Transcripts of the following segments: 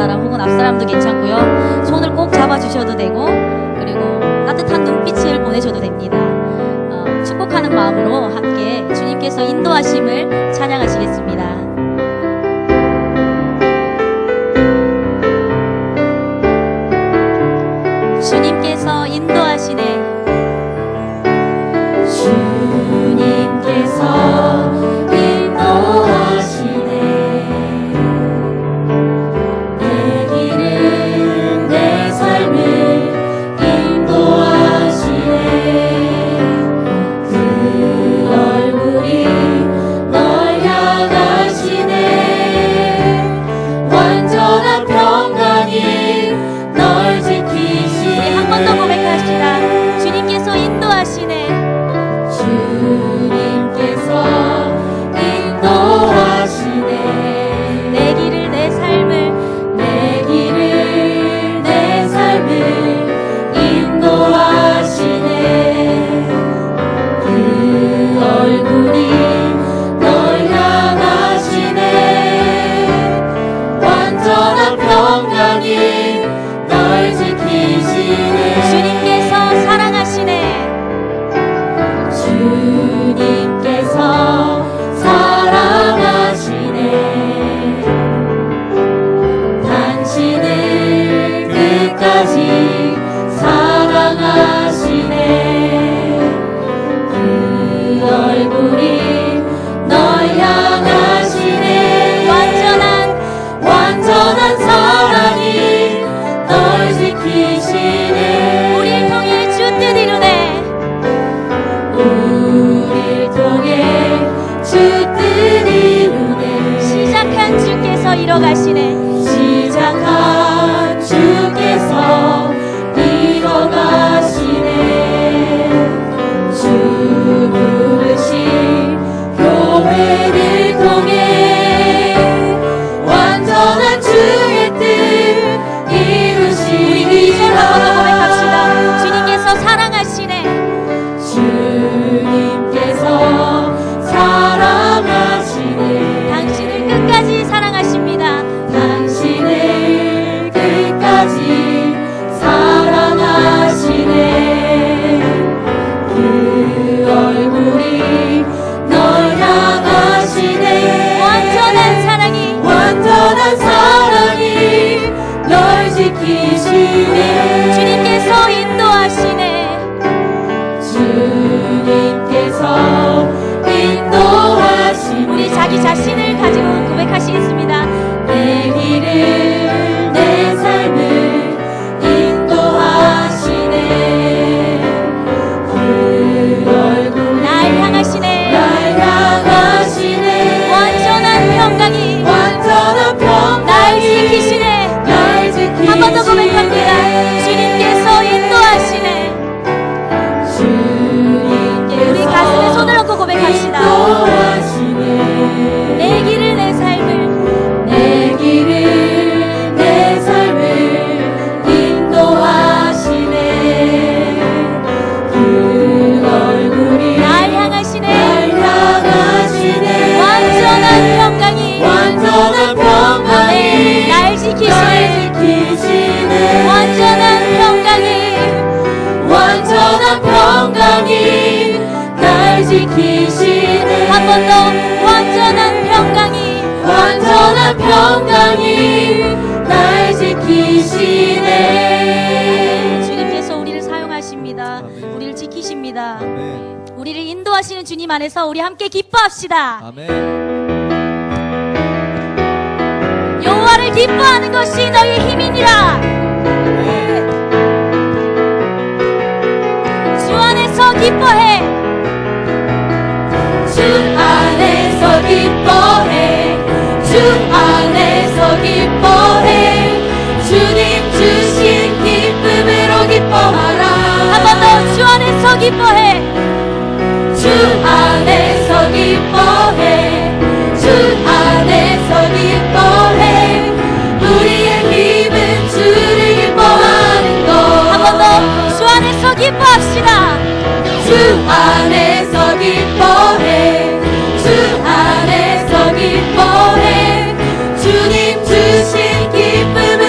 사람 혹은 앞 사람도 괜찮고요. 손을 꼭 잡아주셔도 되고, 그리고 따뜻한 눈빛을 보내셔도 됩니다. 축복하는 마음으로 함께 주님께서 인도하심을 찬양하시겠습니다. 주님께서 인도하시네. 주님께서 인도하시네. 내 길을 내 삶을 인도하시네. 그 얼굴이 널 향하시네. 완전한 평강이 널 지키시네. 한 번 더 고백합시다. 주님께서 인도하시네. 주님께서 인도하시네. 내 길을 내 삶을 내 길을 내 삶을 인도하시네. 그 얼굴이 널 향하시네. 완전한 평강이 널 지키시네. 주님께서 사랑하시네. 주님께서 사랑하시네. 당신을 끝까지 사랑하시네. 그 얼굴이 널 향하시네. 완전한 사랑이 널 지키시네. 우리를 통해 주 뜻 이루네. 우리를 통해 주 뜻 이루네. 시작한 주께서 이뤄가시네. 시작한 주께서 이뤄가시네. 주 부르신 교회를 통해 완전한 주의 뜻 이루시리라. 고백합시다. 주님께서 사랑하시네. 주님께서 사랑하시네. 당신을 끝까지 사랑하십니다. 당신을 끝까지 사랑하시네. 그 얼굴이 널 향하시네. 완전한 사랑이 널 지키시네. 주님께서 인도하시네. 주님께서 인도하시네. 우리 자기 자신을 가지고 고백하시겠습니다. 내 길을 내 삶을 인도하시네. 그 얼굴 날 향하시네. 완전한 평강이 날 지키시네. 한 번 더 고백합니다. 주님께서 인도하시네. 우리 가슴에 손을 얹고 고백합시다. 내 길을 내 삶을 내 길을 내 삶을 인도하시네. 그 얼굴이 날 향하시네. 완전한 평강이 날 지키시네. 완전한 평강이 날 지키시네. 한 번 더 완전한 평강이 날 지키시네. 주님께서 우리를 사용하십니다. 우리를 지키십니다. 우리를 인도하시는 주님 안에서 우리 함께 기뻐합시다. 아멘. 여호와를 기뻐하는 것이 너희의 힘이니라. 주 안에서 기뻐해. 주 안에서 기뻐해. 주 안에서 기뻐해. 주님 주신 기쁨으로 기뻐하라. 한 번 더 주 안에서 기뻐해. 주 안에서 기뻐해. 주 안에서 기뻐해. 우리의 힘은 주를 기뻐하는 것. 한 번 더 주 안에서 기뻐합시다. 주 안에서 기뻐해. 주 안에서 기뻐해. 주님 주신 기쁨을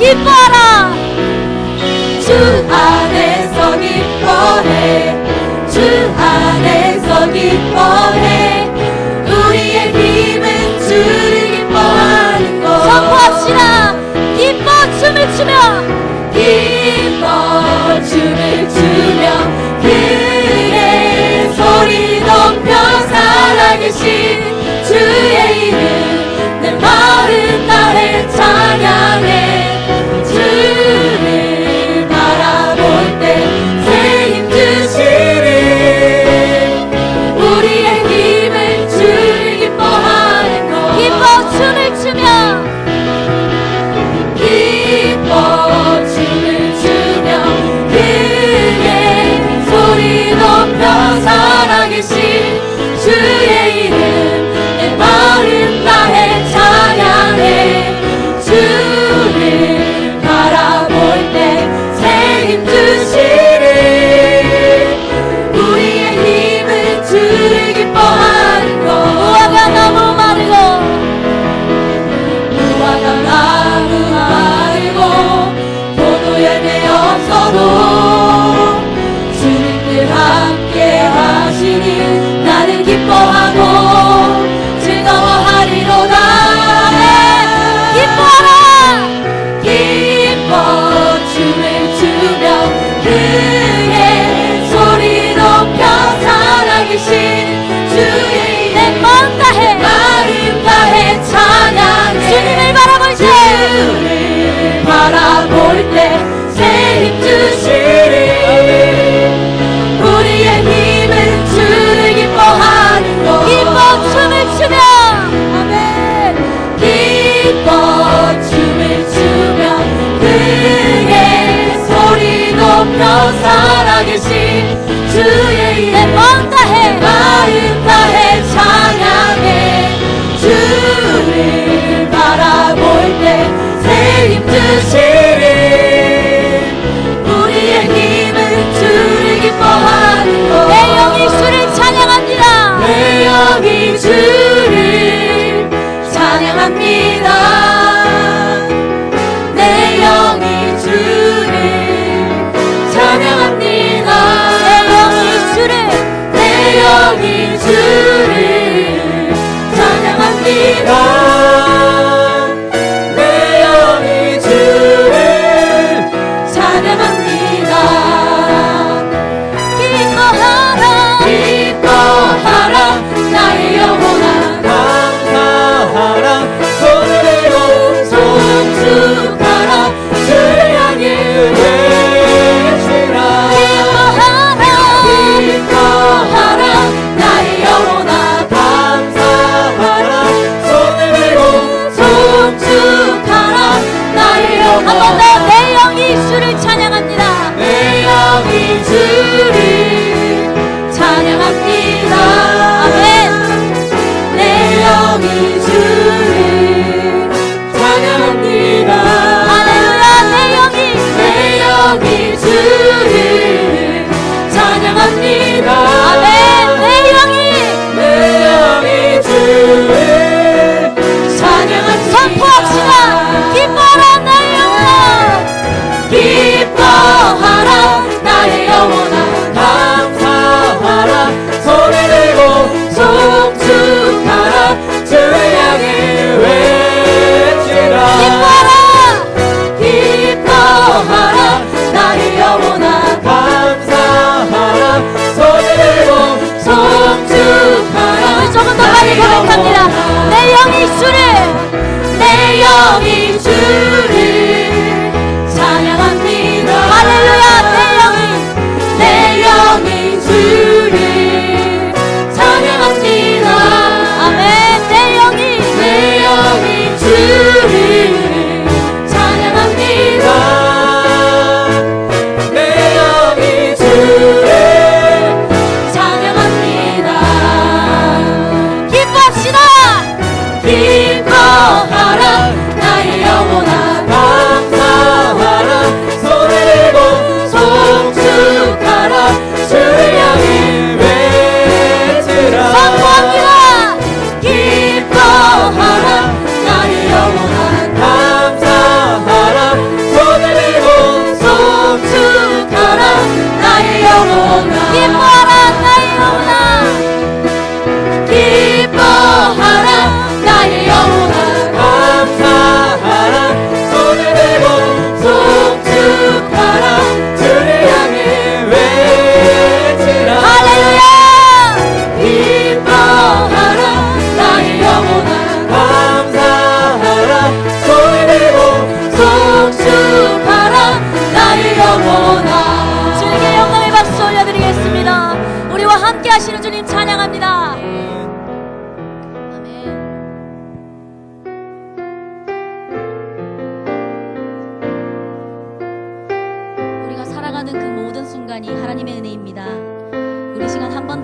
기뻐하라. 주 안에서 기뻐해 주 안에서 기뻐해 우리의 힘은 주를 기뻐하는 것 선포합시다. 기뻐 춤을 추며 기뻐 춤을 추며 그의 소리 높여 살아계신 주의 이름 내 마음 다해 찬양해 주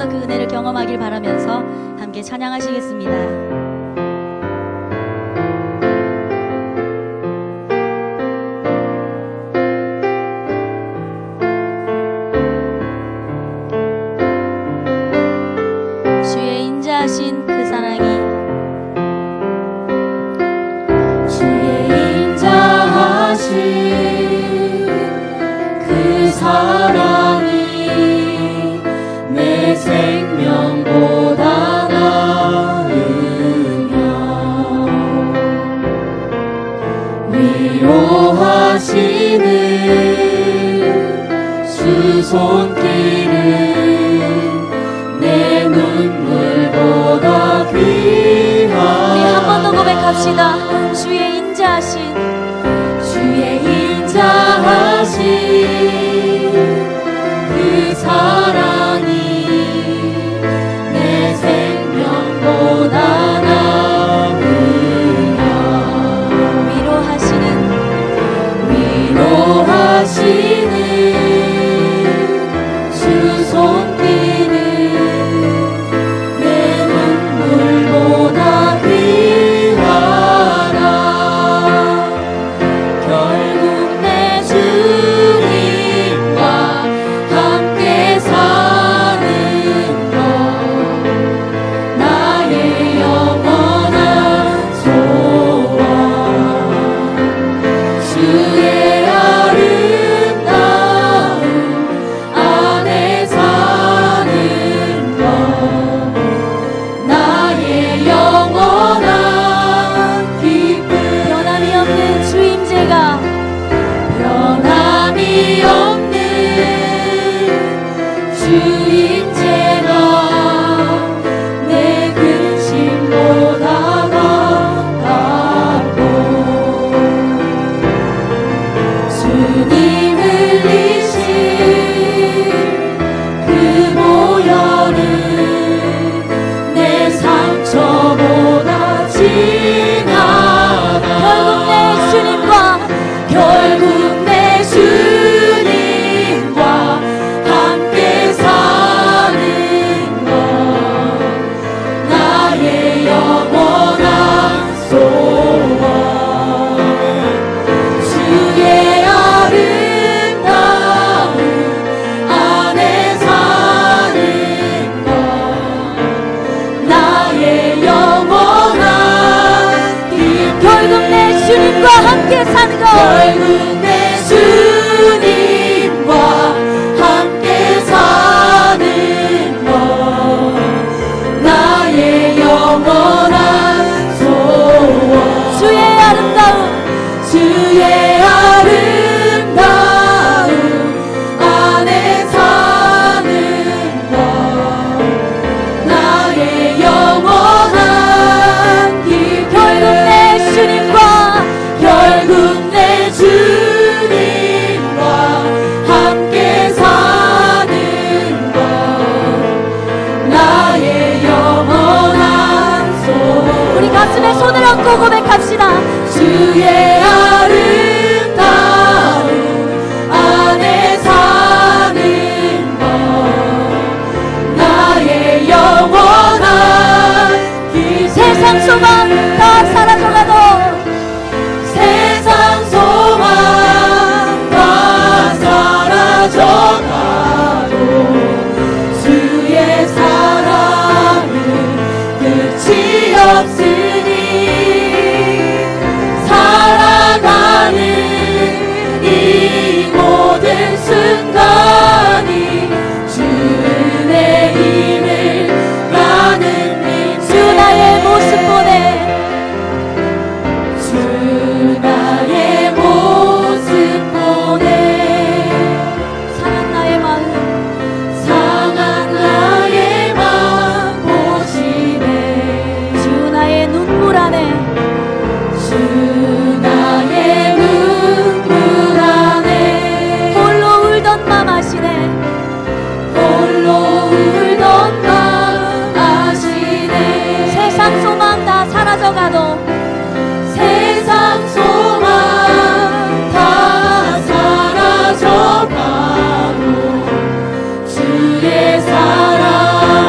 그 은혜를 경험하길 바라면서 함께 찬양하시겠습니다. 주의 인자하신 그 사랑이 주의 인자하신 그 사랑이 내 생명보다 나으며 위로하시는 수손길은 내 눈물보다 귀하다. 우리 한 번 더 고백합시다. 주의 인자하신 그 사랑이 내 생명보다 나으며 위로하시는 수손길은 내 눈물보다 귀하다. 결국 내 주님과 함께 사는 것 나의 영원한 소원. 주의 아름다움 안에 사는 것 나의 영원한 기쁨. 변함이 없는 주임제가 변함이 없는 주임제가 내 근심보다 가깝고 주님 흘리신 그 보혈은 내 상처보다 진하다. 결국 내 주님과 함께 사는 것 나의 영원한 소원. 주의 아름다움 안에 사는 것 나의 영원한 기쁨. 결국 내 주님과 함께 사는 것 결국 내 주님과 함께 사는 것 나의 영원한 소원. 주의 아름다움 안에 사는 것 나의 영원한 기쁨. 결국 내 주님과 함께 사는 것 나의 영원한 소원. 우리 가슴에 손을 얹고 고백합시다. 주의 아름다움 안에 사는 것 나의 영원한 기쁨. 세상 소망 다 사라져가도 세상 소망 다 사라져가도 주의 사랑은 끝이 없으니 살아가는 이 모든 순간이 주의 힘을 나는 주 나의 모습 보내 주 나의 모습 보내. 상한 나의 마음 보시네. 주 나의 눈물 안에 주 나의 눈물 안에 홀로 울던 맘 아시네. 홀로 울던 맘 아시네. 세상 소망 다 사라져가도 세상 소망 다 사라져가도 주의 사랑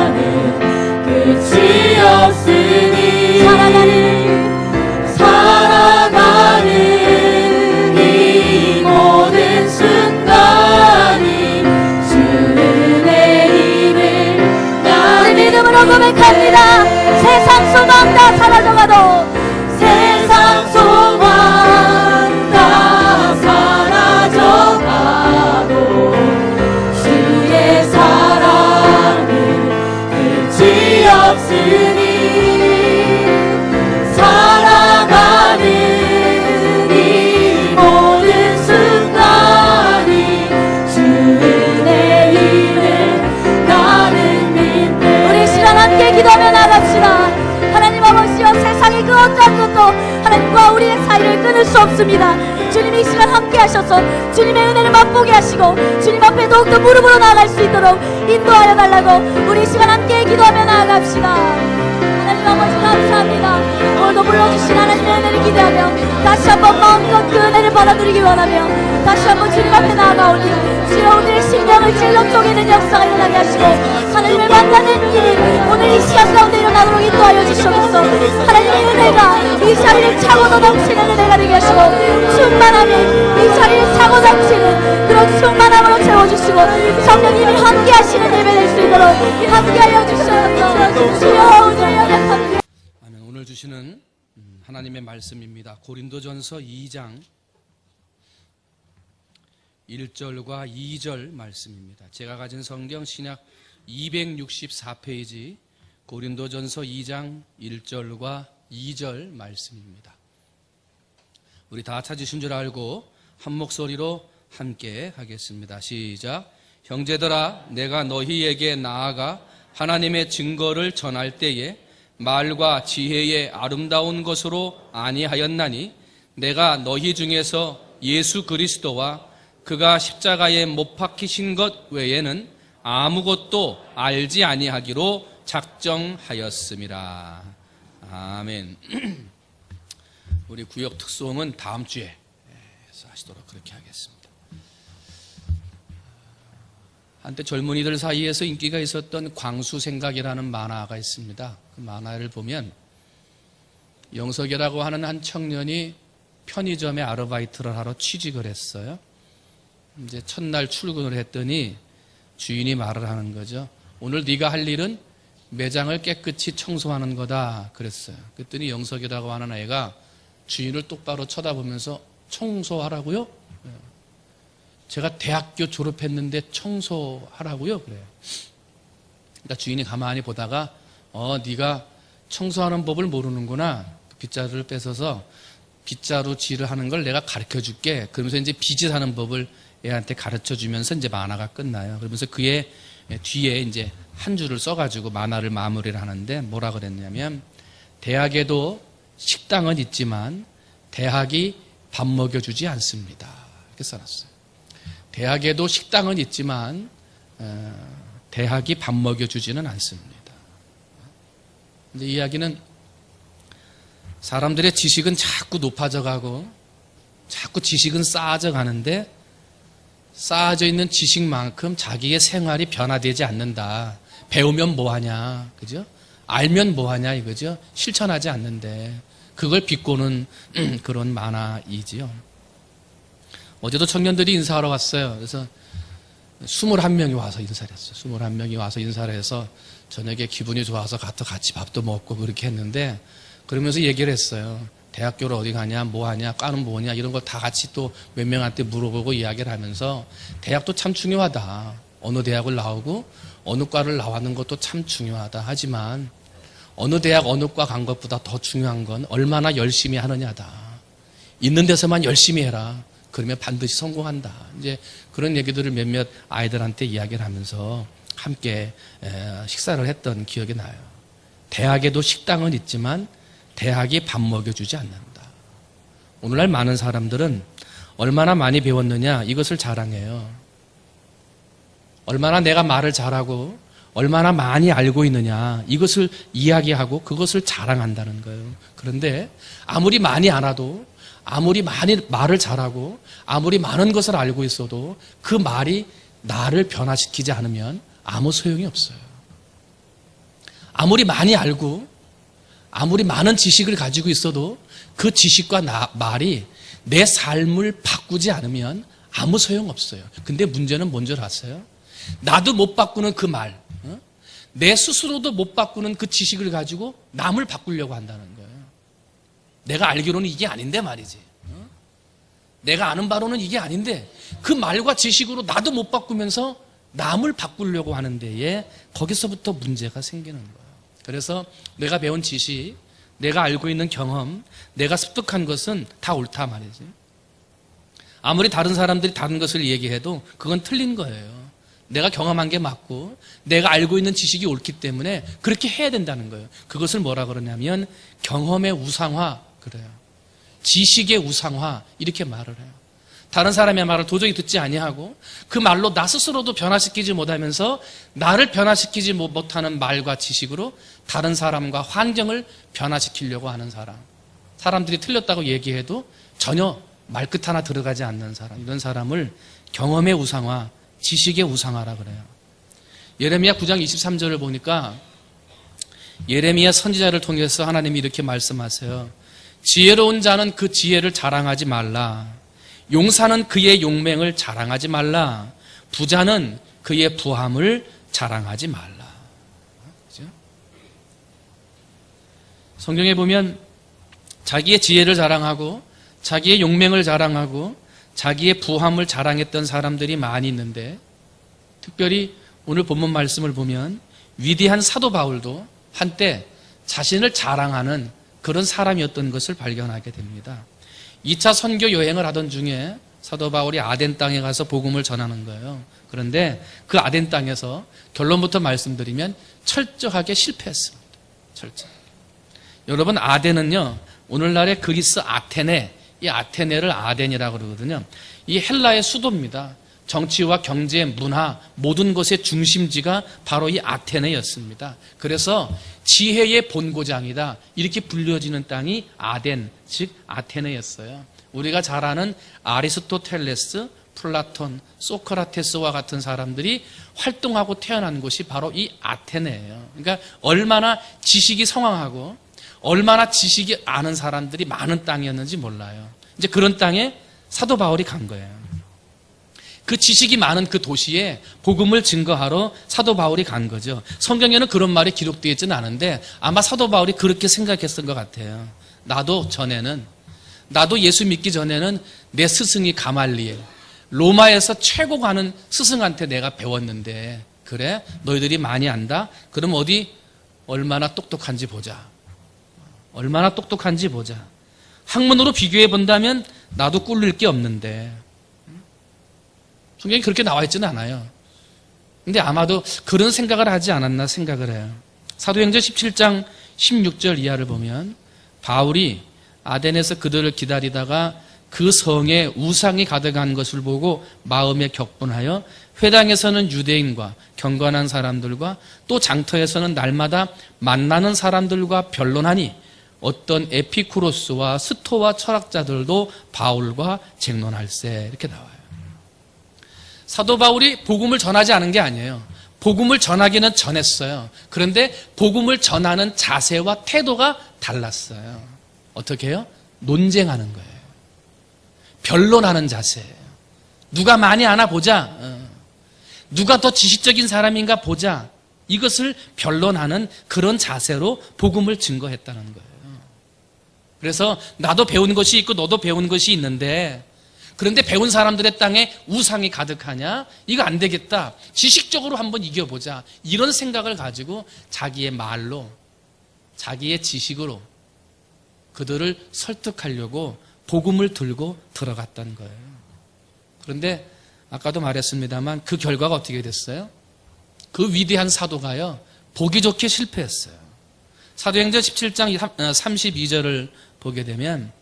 아무것도 하나님과 우리의 사이를 끊을 수 없습니다. 주님 이 시간 함께 하셔서 주님의 은혜를 맛보게 하시고 주님 앞에 더욱더 무릎으로 나아갈 수 있도록 인도하여 달라고 우리 이 시간 함께 기도하며 나아갑시다. 하나님 아버지 감사합니다. 오늘도 불러주신 하나님의 은혜를 기대하며 다시 한번 마음껏 그 은혜를 받아들이기 원하며 다시 한번 주님 앞에 나아가오니 주여 우리의 심령을 찔러 쪼개는 역사가 일어나게 하시고 하나님을 만나는 일이 오늘 이 시간 가운데 일어나도록 인도하여 주시옵소서. 하나님의 은혜가 이 자리를 차고도 넘치는 은혜가 되게 하시고 충만함이 이 자리를 차고 넘치는 그런 충만함으로 채워주시고 성령님이 함께 하시는 예배 될 수 있도록 함께하여 주시옵소서. 주여 오늘 여기 함께 아멘. 오늘 주시는 하나님의 말씀입니다. 고린도전서 2장 1절과 2절 말씀입니다. 제가 가진 성경 신약 264페이지 고린도전서 2장 1절과 2절 말씀입니다. 우리 다 찾으신 줄 알고 한 목소리로 함께 하겠습니다. 시작. 형제들아, 내가 너희에게 나아가 하나님의 증거를 전할 때에 말과 지혜의 아름다운 것으로 아니하였나니 내가 너희 중에서 예수 그리스도와 그가 십자가에 못 박히신 것 외에는 아무것도 알지 아니하기로 작정하였음이라. 아멘. 우리 구역 특송은 다음 주에 해서 하시도록 그렇게 하겠습니다. 한때 젊은이들 사이에서 인기가 있었던 광수생각이라는 만화가 있습니다. 그 만화를 보면 영석이라고 하는 한 청년이 편의점에 아르바이트를 하러 취직을 했어요. 이제 첫날 출근을 했더니 주인이 말을 하는 거죠. 오늘 네가 할 일은 매장을 깨끗이 청소하는 거다 그랬어요. 그랬더니 영석이라고 하는 애가 주인을 똑바로 쳐다보면서 청소하라고요? 제가 대학교 졸업했는데 청소하라고요? 그래요. 그러니까 주인이 가만히 보다가 네가 청소하는 법을 모르는구나. 빗자루를 뺏어서 빗자루질을 하는 걸 내가 가르쳐 줄게. 그러면서 이제 빗질하는 법을 애한테 가르쳐 주면서 이제 만화가 끝나요. 그러면서 그의 뒤에 이제 한 줄을 써가지고 만화를 마무리를 하는데 뭐라 그랬냐면 대학에도 식당은 있지만 대학이 밥 먹여주지 않습니다. 이렇게 써놨어요. 대학에도 식당은 있지만 대학이 밥 먹여주지는 않습니다. 이제 이야기는 사람들의 지식은 자꾸 높아져 가고 자꾸 지식은 쌓아져 가는데 쌓아져 있는 지식만큼 자기의 생활이 변화되지 않는다. 배우면 뭐하냐, 그죠? 알면 뭐하냐 이거죠. 실천하지 않는데 그걸 비꼬는 그런 만화이지요. 어제도 청년들이 인사하러 왔어요. 그래서 21명이 와서 인사를 했어요. 21명이 와서 인사를 해서 저녁에 기분이 좋아서 같이 밥도 먹고 그렇게 했는데 그러면서 얘기를 했어요. 대학교를 어디 가냐, 뭐 하냐, 과는 뭐냐 이런 걸 다 같이 또 몇 명한테 물어보고 이야기를 하면서 대학도 참 중요하다. 어느 대학을 나오고 어느 과를 나왔는 것도 참 중요하다. 하지만 어느 대학 어느 과 간 것보다 더 중요한 건 얼마나 열심히 하느냐다. 있는 데서만 열심히 해라. 그러면 반드시 성공한다. 이제 그런 얘기들을 몇몇 아이들한테 이야기를 하면서 함께 식사를 했던 기억이 나요. 대학에도 식당은 있지만 대학이 밥 먹여주지 않는다. 오늘날 많은 사람들은 얼마나 많이 배웠느냐 이것을 자랑해요. 얼마나 내가 말을 잘하고 얼마나 많이 알고 있느냐 이것을 이야기하고 그것을 자랑한다는 거예요. 그런데 아무리 많이 알아도 아무리 많이 말을 잘하고 아무리 많은 것을 알고 있어도 그 말이 나를 변화시키지 않으면 아무 소용이 없어요. 아무리 많이 알고 아무리 많은 지식을 가지고 있어도 그 지식과 말이 내 삶을 바꾸지 않으면 아무 소용없어요. 근데 문제는 뭔 줄 아세요? 나도 못 바꾸는 그 말, 내 스스로도 못 바꾸는 그 지식을 가지고 남을 바꾸려고 한다는 거예요. 내가 알기로는 이게 아닌데 말이지. 내가 아는 바로는 이게 아닌데 그 말과 지식으로 나도 못 바꾸면서 남을 바꾸려고 하는 데에 거기서부터 문제가 생기는 거예요. 그래서 내가 배운 지식, 내가 알고 있는 경험, 내가 습득한 것은 다 옳다 말이지. 아무리 다른 사람들이 다른 것을 얘기해도 그건 틀린 거예요. 내가 경험한 게 맞고 내가 알고 있는 지식이 옳기 때문에 그렇게 해야 된다는 거예요. 그것을 뭐라 그러냐면 경험의 우상화, 그래요. 지식의 우상화 이렇게 말을 해요. 다른 사람의 말을 도저히 듣지 아니하고 그 말로 나 스스로도 변화시키지 못하면서 나를 변화시키지 못하는 말과 지식으로 다른 사람과 환경을 변화시키려고 하는 사람. 사람들이 틀렸다고 얘기해도 전혀 말끝 하나 들어가지 않는 사람. 이런 사람을 경험의 우상화, 지식의 우상화라 그래요. 예레미야 9장 23절을 보니까 예레미야 선지자를 통해서 하나님이 이렇게 말씀하세요. 지혜로운 자는 그 지혜를 자랑하지 말라. 용사는 그의 용맹을 자랑하지 말라. 부자는 그의 부함을 자랑하지 말라. 그죠? 성경에 보면 자기의 지혜를 자랑하고 자기의 용맹을 자랑하고 자기의 부함을 자랑했던 사람들이 많이 있는데 특별히 오늘 본문 말씀을 보면 위대한 사도 바울도 한때 자신을 자랑하는 그런 사람이었던 것을 발견하게 됩니다. 2차 선교 여행을 하던 중에 사도 바울이 아덴 땅에 가서 복음을 전하는 거예요. 그런데 그 아덴 땅에서 결론부터 말씀드리면 철저하게 실패했습니다. 철저하게. 여러분, 아덴은요, 오늘날의 그리스 아테네, 이 아테네를 아덴이라고 그러거든요. 이 헬라의 수도입니다. 정치와 경제, 문화, 모든 것의 중심지가 바로 이 아테네였습니다. 그래서 지혜의 본고장이다, 이렇게 불려지는 땅이 아덴, 즉 아테네였어요. 우리가 잘 아는 아리스토텔레스, 플라톤, 소크라테스와 같은 사람들이 활동하고 태어난 곳이 바로 이 아테네예요. 그러니까 얼마나 지식이 성황하고 얼마나 지식이 아는 사람들이 많은 땅이었는지 몰라요. 이제 그런 땅에 사도 바울이 간 거예요. 그 지식이 많은 그 도시에 복음을 증거하러 사도 바울이 간 거죠. 성경에는 그런 말이 기록되어 있지는 않은데 아마 사도 바울이 그렇게 생각했던 것 같아요. 나도 예수 믿기 전에는 내 스승이 가말리엘, 로마에서 최고 가는 스승한테 내가 배웠는데, 그래? 너희들이 많이 안다? 그럼 어디 얼마나 똑똑한지 보자. 얼마나 똑똑한지 보자. 학문으로 비교해 본다면 나도 꿀릴 게 없는데. 성경이 그렇게 나와 있지는 않아요. 근데 아마도 그런 생각을 하지 않았나 생각을 해요. 사도행전 17장 16절 이하를 보면 바울이 아덴에서 그들을 기다리다가 그 성에 우상이 가득한 것을 보고 마음에 격분하여 회당에서는 유대인과 경건한 사람들과 또 장터에서는 날마다 만나는 사람들과 변론하니 어떤 에피쿠로스와 스토와 철학자들도 바울과 쟁론할세, 이렇게 나와요. 사도 바울이 복음을 전하지 않은 게 아니에요. 복음을 전하기는 전했어요. 그런데 복음을 전하는 자세와 태도가 달랐어요. 어떻게 해요? 논쟁하는 거예요. 변론하는 자세예요. 누가 많이 아나 보자. 누가 더 지식적인 사람인가 보자. 이것을 변론하는 그런 자세로 복음을 증거했다는 거예요. 그래서 나도 배운 것이 있고 너도 배운 것이 있는데, 그런데 배운 사람들의 땅에 우상이 가득하냐? 이거 안 되겠다. 지식적으로 한번 이겨보자. 이런 생각을 가지고 자기의 말로, 자기의 지식으로 그들을 설득하려고 복음을 들고 들어갔던 거예요. 그런데 아까도 말했습니다만 그 결과가 어떻게 됐어요? 그 위대한 사도가요, 보기 좋게 실패했어요. 사도행전 17장 32절을 보게 되면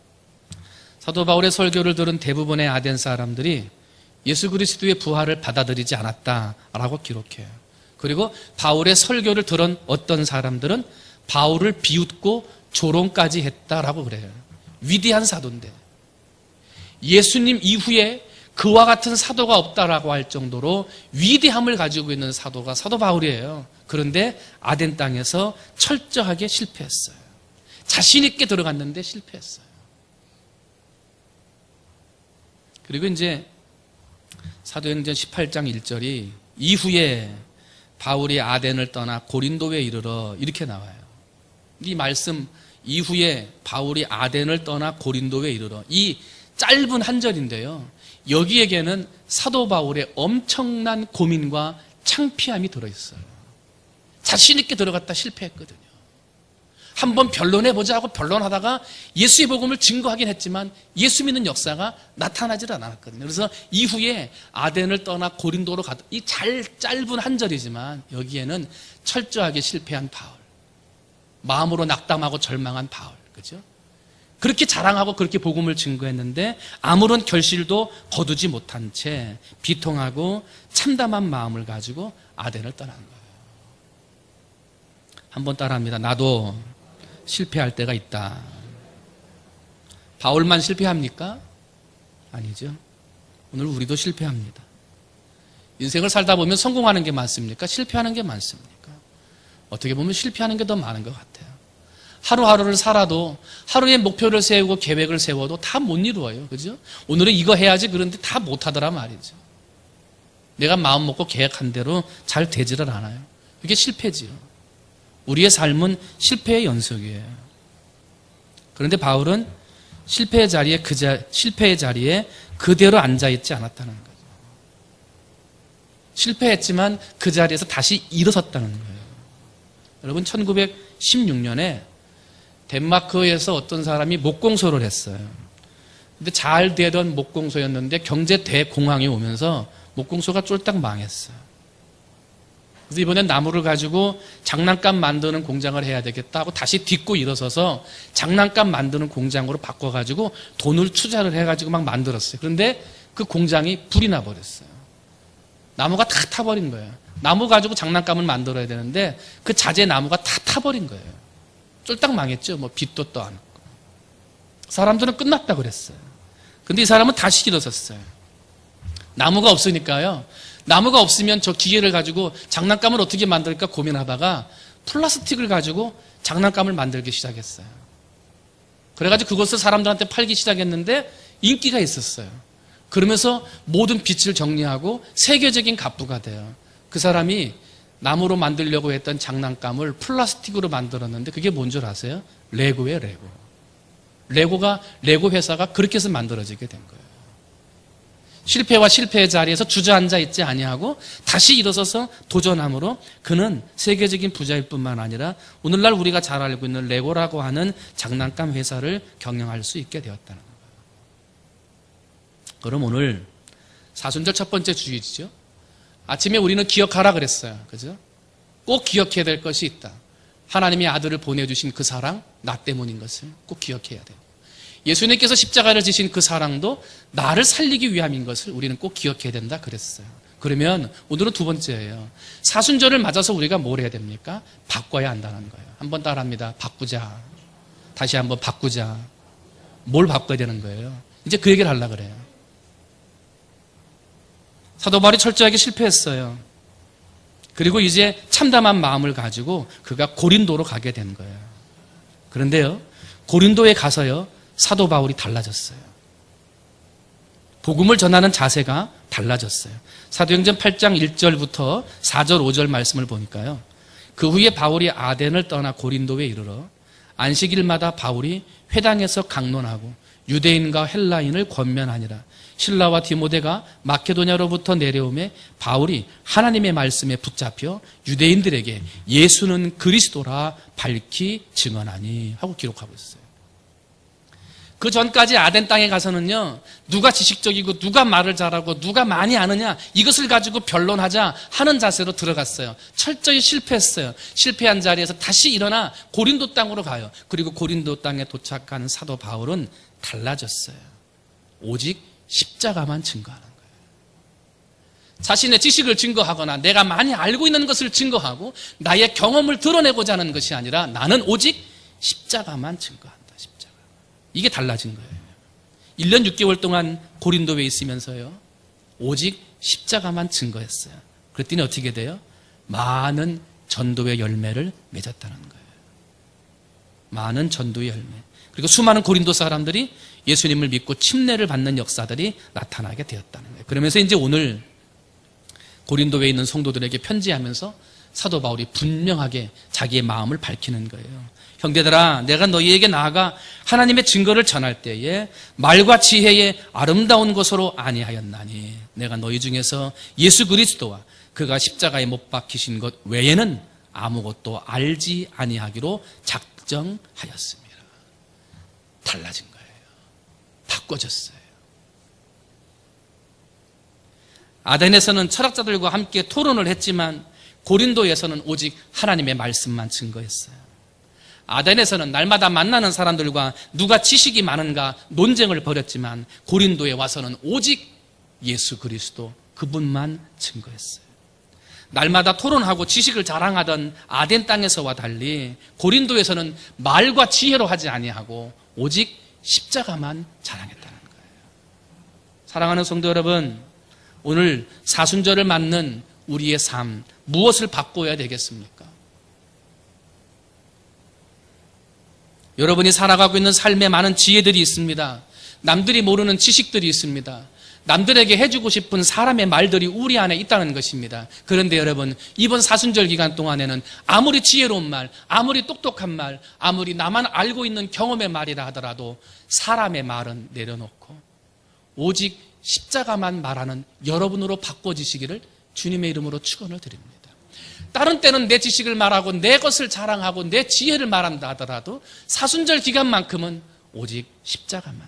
사도 바울의 설교를 들은 대부분의 아덴 사람들이 예수 그리스도의 부활을 받아들이지 않았다라고 기록해요. 그리고 바울의 설교를 들은 어떤 사람들은 바울을 비웃고 조롱까지 했다라고 그래요. 위대한 사도인데 예수님 이후에 그와 같은 사도가 없다라고 할 정도로 위대함을 가지고 있는 사도가 사도 바울이에요. 그런데 아덴 땅에서 철저하게 실패했어요. 자신 있게 들어갔는데 실패했어요. 그리고 이제 사도행전 18장 1절이 이후에 바울이 아덴을 떠나 고린도에 이르러, 이렇게 나와요. 이 말씀, 이후에 바울이 아덴을 떠나 고린도에 이르러, 이 짧은 한 절인데요, 여기에게는 사도 바울의 엄청난 고민과 창피함이 들어있어요. 자신 있게 들어갔다 실패했거든요. 한번 변론해보자 하고 변론하다가 예수의 복음을 증거하긴 했지만 예수 믿는 역사가 나타나질 않았거든요. 그래서 이후에 아덴을 떠나 고린도로 가다, 이 짧은 한 절이지만 여기에는 철저하게 실패한 바울, 마음으로 낙담하고 절망한 바울, 그죠? 그렇게 자랑하고 그렇게 복음을 증거했는데 아무런 결실도 거두지 못한 채 비통하고 참담한 마음을 가지고 아덴을 떠난 거예요. 한번 따라합니다. 나도 실패할 때가 있다. 바울만 실패합니까? 아니죠. 오늘 우리도 실패합니다. 인생을 살다 보면 성공하는 게 많습니까? 실패하는 게 많습니까? 어떻게 보면 실패하는 게 더 많은 것 같아요. 하루하루를 살아도 하루에 목표를 세우고 계획을 세워도 다 못 이루어요. 그죠? 오늘은 이거 해야지 그런데 다 못하더라 말이죠. 내가 마음 먹고 계획한 대로 잘 되지를 않아요. 그게 실패지요. 우리의 삶은 실패의 연속이에요. 그런데 바울은 실패의 자리에 그대로 앉아있지 않았다는 거죠. 실패했지만 그 자리에서 다시 일어섰다는 거예요. 여러분 1916년에 덴마크에서 어떤 사람이 목공소를 했어요. 근데 잘 되던 목공소였는데 경제 대공황이 오면서 목공소가 쫄딱 망했어요. 그래서 이번엔 나무를 가지고 장난감 만드는 공장을 해야 되겠다 하고 다시 딛고 일어서서 장난감 만드는 공장으로 바꿔가지고 돈을 투자를 해가지고 막 만들었어요. 그런데 그 공장이 불이 나버렸어요. 나무가 다 타버린 거예요. 나무 가지고 장난감을 만들어야 되는데 그 자재 나무가 다 타버린 거예요. 쫄딱 망했죠. 뭐 빚도 또 안 없고. 사람들은 끝났다 그랬어요. 근데 이 사람은 다시 일어섰어요. 나무가 없으니까요. 나무가 없으면 저 기계를 가지고 장난감을 어떻게 만들까 고민하다가 플라스틱을 가지고 장난감을 만들기 시작했어요. 그래가지고 그것을 사람들한테 팔기 시작했는데 인기가 있었어요. 그러면서 모든 빚을 정리하고 세계적인 갑부가 돼요. 그 사람이 나무로 만들려고 했던 장난감을 플라스틱으로 만들었는데 그게 뭔 줄 아세요? 레고예요, 레고. 레고 회사가 그렇게 해서 만들어지게 된 거예요. 실패와 실패의 자리에서 주저앉아 있지 아니하고 다시 일어서서 도전함으로 그는 세계적인 부자일 뿐만 아니라 오늘날 우리가 잘 알고 있는 레고라고 하는 장난감 회사를 경영할 수 있게 되었다는 거예요. 그럼 오늘 사순절 첫 번째 주일이죠. 아침에 우리는 기억하라 그랬어요. 그죠? 꼭 기억해야 될 것이 있다. 하나님이 아들을 보내주신 그 사랑, 나 때문인 것을 꼭 기억해야 돼요. 예수님께서 십자가를 지신 그 사랑도 나를 살리기 위함인 것을 우리는 꼭 기억해야 된다 그랬어요. 그러면 오늘은 두 번째예요. 사순절을 맞아서 우리가 뭘 해야 됩니까? 바꿔야 한다는 거예요. 한번 따라합니다. 바꾸자. 다시 한번 바꾸자. 뭘 바꿔야 되는 거예요? 이제 그 얘기를 하려고 그래요. 사도 바울이 철저하게 실패했어요. 그리고 이제 참담한 마음을 가지고 그가 고린도로 가게 된 거예요. 그런데요, 고린도에 가서요, 사도 바울이 달라졌어요. 복음을 전하는 자세가 달라졌어요. 사도행전 8장 1절부터 4절 5절 말씀을 보니까요. 그 후에 바울이 아덴을 떠나 고린도에 이르러 안식일마다 바울이 회당에서 강론하고 유대인과 헬라인을 권면하니라. 실라와 디모데가 마케도냐로부터 내려오매 바울이 하나님의 말씀에 붙잡혀 유대인들에게 예수는 그리스도라 밝히 증언하니 하고 기록하고 있어요. 그 전까지 아덴 땅에 가서는요, 누가 지식적이고 누가 말을 잘하고 누가 많이 아느냐 이것을 가지고 변론하자 하는 자세로 들어갔어요. 철저히 실패했어요. 실패한 자리에서 다시 일어나 고린도 땅으로 가요. 그리고 고린도 땅에 도착한 사도 바울은 달라졌어요. 오직 십자가만 증거하는 거예요. 자신의 지식을 증거하거나 내가 많이 알고 있는 것을 증거하고 나의 경험을 드러내고자 하는 것이 아니라 나는 오직 십자가만 증거한다. 이게 달라진 거예요. 1년 6개월 동안 고린도에 있으면서요, 오직 십자가만 증거했어요. 그랬더니 어떻게 돼요? 많은 전도의 열매를 맺었다는 거예요. 많은 전도의 열매. 그리고 수많은 고린도 사람들이 예수님을 믿고 침례를 받는 역사들이 나타나게 되었다는 거예요. 그러면서 이제 오늘 고린도에 있는 성도들에게 편지하면서 사도 바울이 분명하게 자기의 마음을 밝히는 거예요. 형제들아, 내가 너희에게 나아가 하나님의 증거를 전할 때에 말과 지혜의 아름다운 것으로 아니하였나니 내가 너희 중에서 예수 그리스도와 그가 십자가에 못 박히신 것 외에는 아무것도 알지 아니하기로 작정하였습니다. 달라진 거예요. 바꿔졌어요. 아덴에서는 철학자들과 함께 토론을 했지만 고린도에서는 오직 하나님의 말씀만 증거했어요. 아덴에서는 날마다 만나는 사람들과 누가 지식이 많은가 논쟁을 벌였지만 고린도에 와서는 오직 예수 그리스도 그분만 증거했어요. 날마다 토론하고 지식을 자랑하던 아덴 땅에서와 달리 고린도에서는 말과 지혜로 하지 아니하고 오직 십자가만 자랑했다는 거예요. 사랑하는 성도 여러분, 오늘 사순절을 맞는 우리의 삶, 무엇을 바꿔야 되겠습니까? 여러분이 살아가고 있는 삶에 많은 지혜들이 있습니다. 남들이 모르는 지식들이 있습니다. 남들에게 해주고 싶은 사람의 말들이 우리 안에 있다는 것입니다. 그런데 여러분, 이번 사순절 기간 동안에는 아무리 지혜로운 말, 아무리 똑똑한 말, 아무리 나만 알고 있는 경험의 말이라 하더라도 사람의 말은 내려놓고 오직 십자가만 말하는 여러분으로 바꿔지시기를 주님의 이름으로 축원을 드립니다. 다른 때는 내 지식을 말하고 내 것을 자랑하고 내 지혜를 말한다 하더라도 사순절 기간만큼은 오직 십자가만,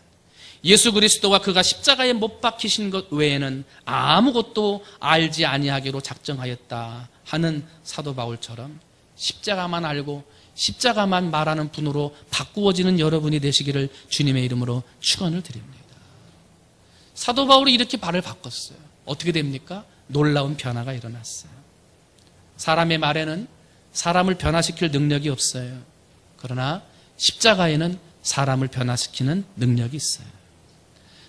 예수 그리스도와 그가 십자가에 못 박히신 것 외에는 아무것도 알지 아니하기로 작정하였다 하는 사도 바울처럼 십자가만 알고 십자가만 말하는 분으로 바꾸어지는 여러분이 되시기를 주님의 이름으로 축원을 드립니다. 사도 바울이 이렇게 발을 바꿨어요. 어떻게 됩니까? 놀라운 변화가 일어났어요. 사람의 말에는 사람을 변화시킬 능력이 없어요. 그러나 십자가에는 사람을 변화시키는 능력이 있어요.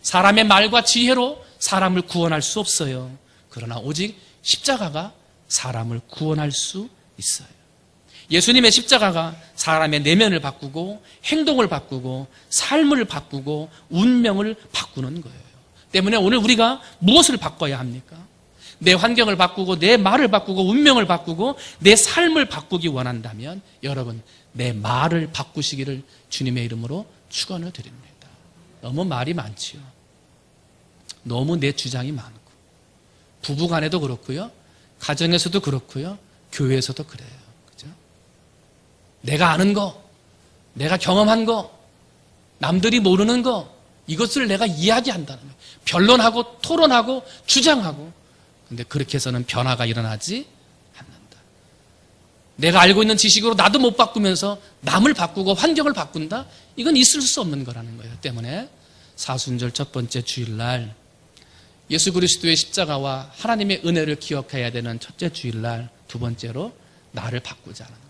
사람의 말과 지혜로 사람을 구원할 수 없어요. 그러나 오직 십자가가 사람을 구원할 수 있어요. 예수님의 십자가가 사람의 내면을 바꾸고 행동을 바꾸고 삶을 바꾸고 운명을 바꾸는 거예요. 때문에 오늘 우리가 무엇을 바꿔야 합니까? 내 환경을 바꾸고 내 말을 바꾸고 운명을 바꾸고 내 삶을 바꾸기 원한다면 여러분, 내 말을 바꾸시기를 주님의 이름으로 축원을 드립니다. 너무 말이 많지요. 너무 내 주장이 많고 부부간에도 그렇고요, 가정에서도 그렇고요, 교회에서도 그래요. 그죠? 내가 아는 거, 내가 경험한 거, 남들이 모르는 거, 이것을 내가 이야기한다는 거예요. 변론하고 토론하고 주장하고. 근데 그렇게 해서는 변화가 일어나지 않는다. 내가 알고 있는 지식으로 나도 못 바꾸면서 남을 바꾸고 환경을 바꾼다? 이건 있을 수 없는 거라는 거예요. 때문에 사순절 첫 번째 주일날 예수 그리스도의 십자가와 하나님의 은혜를 기억해야 되는 첫째 주일날, 두 번째로 나를 바꾸자는 거예요.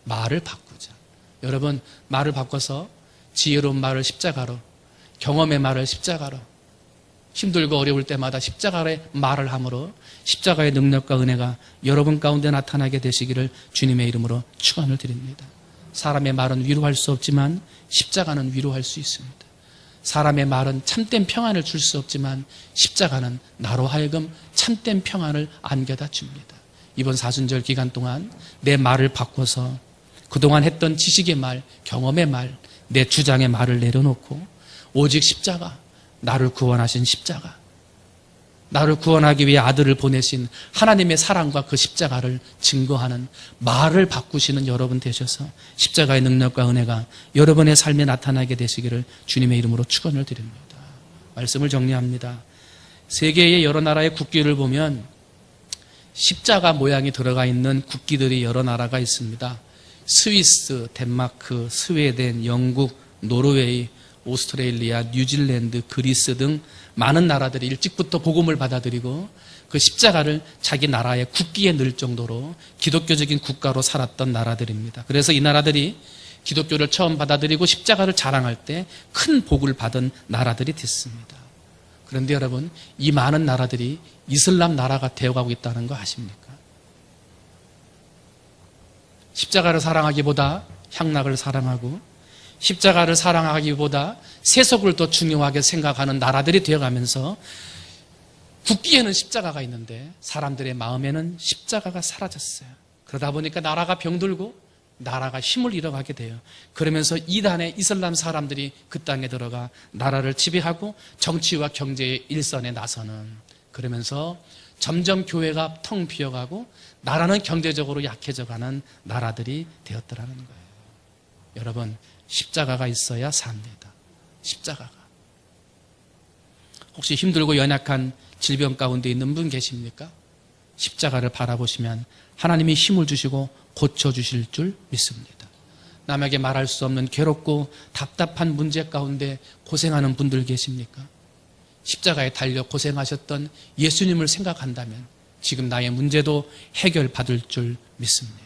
말을 바꾸자. 여러분, 말을 바꿔서 지혜로운 말을 십자가로, 경험의 말을 십자가로, 힘들고 어려울 때마다 십자가의 말을 함으로 십자가의 능력과 은혜가 여러분 가운데 나타나게 되시기를 주님의 이름으로 축원을 드립니다. 사람의 말은 위로할 수 없지만 십자가는 위로할 수 있습니다. 사람의 말은 참된 평안을 줄 수 없지만 십자가는 나로 하여금 참된 평안을 안겨다 줍니다. 이번 사순절 기간 동안 내 말을 바꿔서 그동안 했던 지식의 말, 경험의 말, 내 주장의 말을 내려놓고 오직 십자가, 나를 구원하신 십자가, 나를 구원하기 위해 아들을 보내신 하나님의 사랑과 그 십자가를 증거하는 말을 바꾸시는 여러분 되셔서 십자가의 능력과 은혜가 여러분의 삶에 나타나게 되시기를 주님의 이름으로 축원을 드립니다. 말씀을 정리합니다. 세계의 여러 나라의 국기를 보면 십자가 모양이 들어가 있는 국기들이 여러 나라가 있습니다. 스위스, 덴마크, 스웨덴, 영국, 노르웨이, 오스트레일리아, 뉴질랜드, 그리스 등 많은 나라들이 일찍부터 복음을 받아들이고 그 십자가를 자기 나라의 국기에 넣을 정도로 기독교적인 국가로 살았던 나라들입니다. 그래서 이 나라들이 기독교를 처음 받아들이고 십자가를 자랑할 때 큰 복을 받은 나라들이 됐습니다. 그런데 여러분, 이 많은 나라들이 이슬람 나라가 되어가고 있다는 거 아십니까? 십자가를 사랑하기보다 향락을 사랑하고 십자가를 사랑하기보다 세속을 더 중요하게 생각하는 나라들이 되어가면서 국기에는 십자가가 있는데 사람들의 마음에는 십자가가 사라졌어요. 그러다 보니까 나라가 병들고 나라가 힘을 잃어가게 돼요. 그러면서 이단의 이슬람 사람들이 그 땅에 들어가 나라를 지배하고 정치와 경제의 일선에 나서는, 그러면서 점점 교회가 텅 비어가고 나라는 경제적으로 약해져가는 나라들이 되었더라는 거예요. 여러분, 십자가가 있어야 삽니다. 십자가가. 혹시 힘들고 연약한 질병 가운데 있는 분 계십니까? 십자가를 바라보시면 하나님이 힘을 주시고 고쳐주실 줄 믿습니다. 남에게 말할 수 없는 괴롭고 답답한 문제 가운데 고생하는 분들 계십니까? 십자가에 달려 고생하셨던 예수님을 생각한다면 지금 나의 문제도 해결받을 줄 믿습니다.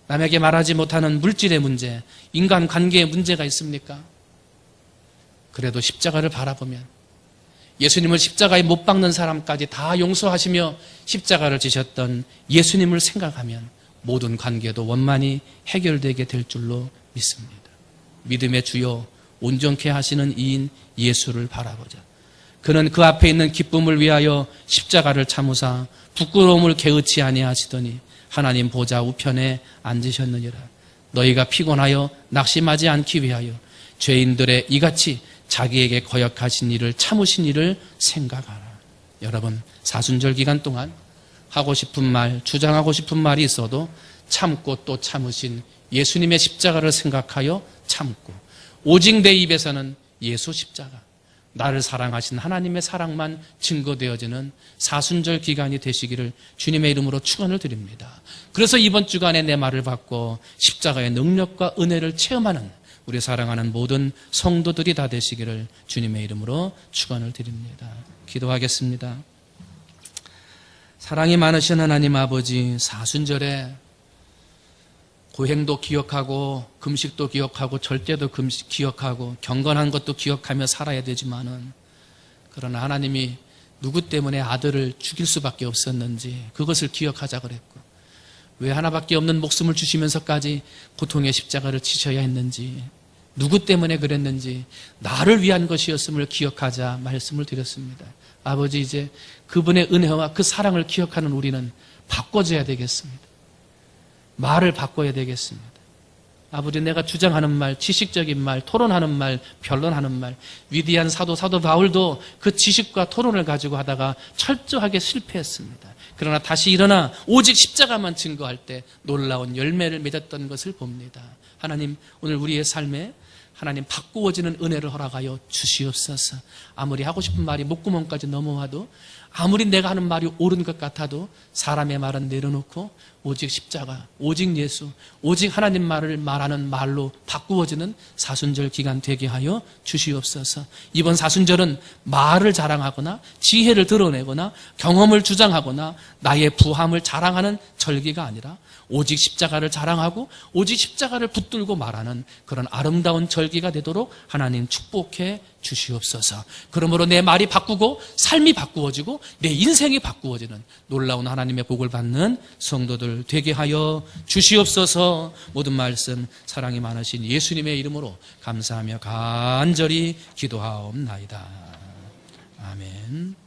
남에게 말하지 못하는 물질의 문제, 인간관계의 문제가 있습니까? 그래도 십자가를 바라보면 예수님을 십자가에 못 박는 사람까지 다 용서하시며 십자가를 지셨던 예수님을 생각하면 모든 관계도 원만히 해결되게 될 줄로 믿습니다. 믿음의 주요 온전케 하시는 이인 예수를 바라보자. 그는 그 앞에 있는 기쁨을 위하여 십자가를 참으사 부끄러움을 개의치 아니하시더니 하나님 보좌 우편에 앉으셨느니라. 너희가 피곤하여 낙심하지 않기 위하여 죄인들의 이같이 자기에게 거역하신 일을 참으신 일을 생각하라. 여러분, 사순절 기간 동안 하고 싶은 말, 주장하고 싶은 말이 있어도 참고 또 참으신 예수님의 십자가를 생각하여 참고, 오직 내 입에서는 예수 십자가, 나를 사랑하신 하나님의 사랑만 증거되어지는 사순절 기간이 되시기를 주님의 이름으로 축원을 드립니다. 그래서 이번 주간에 내 말을 받고 십자가의 능력과 은혜를 체험하는 우리 사랑하는 모든 성도들이 다 되시기를 주님의 이름으로 축원을 드립니다. 기도하겠습니다. 사랑이 많으신 하나님 아버지, 사순절에 고행도 기억하고 금식도 기억하고 절제도 기억하고 경건한 것도 기억하며 살아야 되지만은, 그러나 하나님이 누구 때문에 아들을 죽일 수밖에 없었는지 그것을 기억하자 그랬고, 왜 하나밖에 없는 목숨을 주시면서까지 고통의 십자가를 지셔야 했는지, 누구 때문에 그랬는지 나를 위한 것이었음을 기억하자 말씀을 드렸습니다. 아버지, 이제 그분의 은혜와 그 사랑을 기억하는 우리는 바꿔줘야 되겠습니다. 말을 바꿔야 되겠습니다. 아버지, 내가 주장하는 말, 지식적인 말, 토론하는 말, 변론하는 말, 위대한 사도 바울도 그 지식과 토론을 가지고 하다가 철저하게 실패했습니다. 그러나 다시 일어나 오직 십자가만 증거할 때 놀라운 열매를 맺었던 것을 봅니다. 하나님, 오늘 우리의 삶에 하나님 바꾸어지는 은혜를 허락하여 주시옵소서. 아무리 하고 싶은 말이 목구멍까지 넘어와도, 아무리 내가 하는 말이 옳은 것 같아도 사람의 말은 내려놓고 오직 십자가, 오직 예수, 오직 하나님 말을 말하는 말로 바꾸어지는 사순절 기간 되게 하여 주시옵소서. 이번 사순절은 말을 자랑하거나 지혜를 드러내거나 경험을 주장하거나 나의 부함을 자랑하는 절기가 아니라 오직 십자가를 자랑하고 오직 십자가를 붙들고 말하는 그런 아름다운 절기가 되도록 하나님 축복해 주시옵소서. 그러므로 내 말이 바꾸고 삶이 바꾸어지고 내 인생이 바꾸어지는 놀라운 하나님의 복을 받는 성도들 되게 하여 주시옵소서. 모든 말씀 사랑이 많으신 예수님의 이름으로 감사하며 간절히 기도하옵나이다. 아멘.